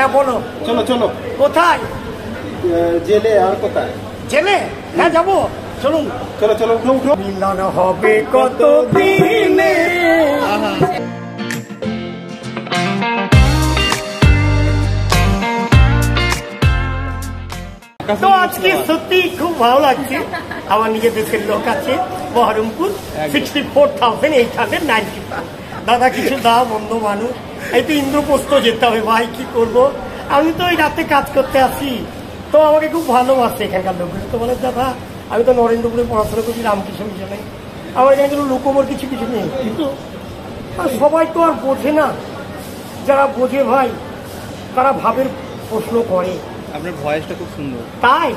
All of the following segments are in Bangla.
হ্যাঁ বলো। চলো চলো। কোথায়? জেলে। আর কোথায়? জেলে? হ্যাঁ যাবো, চলুন। চলো চলো, উঠো উঠো। মিলন হবে কত দিনে। তো আজকে সত্যি খুব ভালো লাগছে। আমার নিজের দেশের লোক আছে বহরমপুর, 64,895। দাদা কিছু দাও, বন্ধু মানুষ। এই তো ইন্দ্রপ্রস্থ যেতে হবে ভাই, কি করব। আমি তো ওই রাতে কাজ করতে আসি, তো আমাকে খুব ভালোবাসে এখানকার লোকগুলো। তো বলে দাদা আমি তো নরেন্দ্রপুরে পড়াশোনা করছি, রামকৃষ্ণ মিশনে, আমার এখানে কোনো লোকমর কিছু কিছু নেই। কিন্তু সবাই তো আর বোঝে না, যারা বোঝে ভাই তারা ভাবের প্রশ্ন করে। আপনার ভয়েসটা খুব সুন্দর। তাই?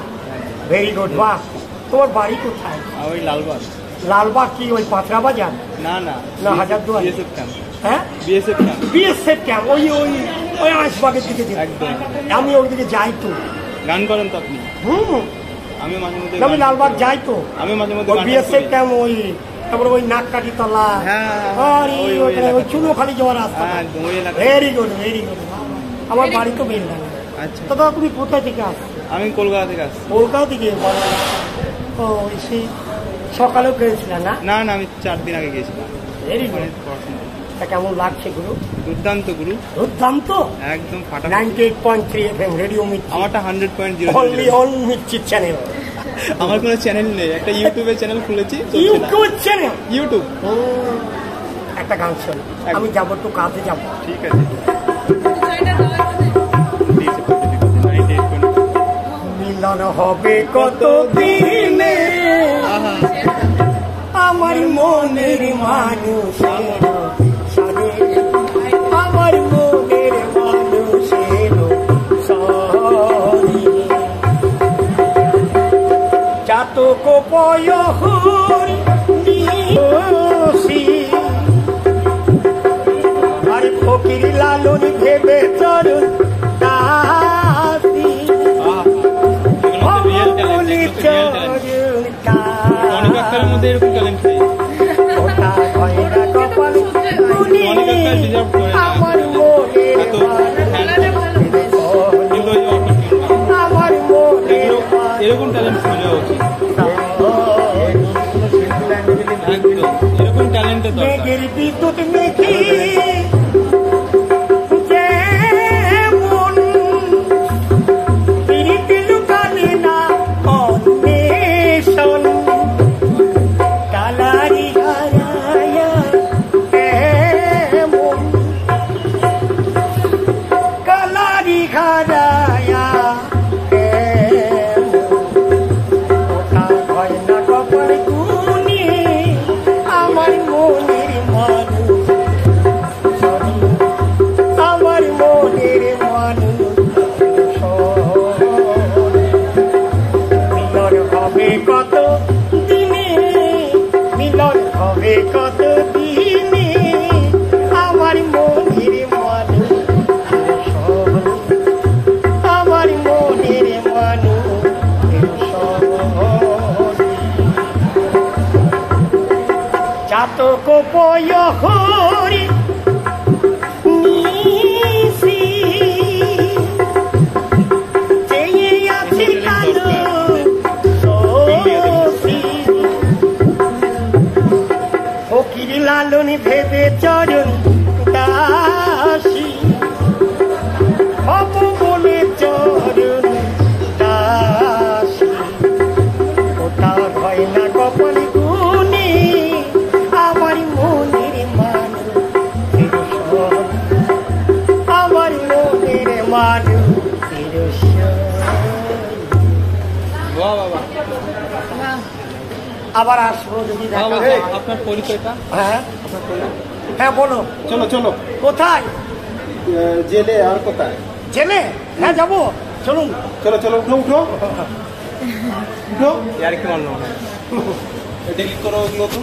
Very good. বাহ, তোমার বাড়ি কোথায়? ওই লালবাগ। লালবাগ কি ওই পাঁচরা বাজার? না না না, হাজারদুয়ারি। BSF camp. হ্যাঁ বিএসএফ ক্যাম্প। বিএসএফ ক্যাম্প, ওই ওই ওই আশবাগের দিকে যেতে। একদম। আমি ওই দিকে যাই তো। গান করেন তো আপনি? আমি মাঝে মধ্যে। আমি লালবাগ যাই তো। আমি মাঝে মধ্যে বিএসএফ ক্যাম্প, ওই তারপরে ওই নাককাটি তলা, আর ওই চুনো খালি যাওয়ার রাস্তা। Very good very good. আমার বাড়ি তো বেলডাঙ্গা। আচ্ছা। দাদা তুমি কোথায় থেকে আসছো? আমি কলকাতা থেকে আসছি। কলকাতা থেকে? ও সেই সকালেও গেছিলাম না? না না, আমি 4 দিন আগে গিয়েছিলাম। Very good. তা কেমন লাগছে গুরু? দুর্দান্ত গুরু, দুর্দান্ত। একদম ফাটা। 98.3 FM রেডিও মির্চি। আমারটা 100.0। Only on Mirchi channel. আমার কোনো চ্যানেল নেই, একটা ইউটিউবে চ্যানেল খুলেছি। YouTube channel? ইউটিউব। একটা গান শোন, আমি যাবো একটু কাজে যাবো। ঠিক আছে। মিলন হবে কত দিনে, আমার মনের মানুষের সাথে, আমার মনের মানুষের সাথে। চাতক পয়হরি আর ফকির লালন ভেবে চরণ দাসী। মধ্যে এরকম ট্যালেন্ট নেই। এরকম ট্যালেন্ট খুঁজে উচিত। একদম এরকম ট্যালেন্টের দরকার। বিদ্যুৎ মেঘে কত দিনে, মিলন হবে কত দিনে, আমার মনের মানুষ, আমার মনের মানুষ। চাতক পয়হরি লালন ভেবে চরণ দাসী, হব বলে চরণ দাসী। ওটা হয় না কপাল গুনে, আমার মনের মানুষ, আমার মনের মানুষ। আবার আসবো যদি দেখা। আপনার পরিচয়টা? হ্যাঁ হ্যাঁ বলো। চলো চলো। কোথায়? জেলে। আর কোথায়? জেলে? হ্যাঁ যাবো, চলুন। চলো চলো, উঠো উঠো উঠো। আর কি মানলো? ডিলিট করো ওগুলো তো।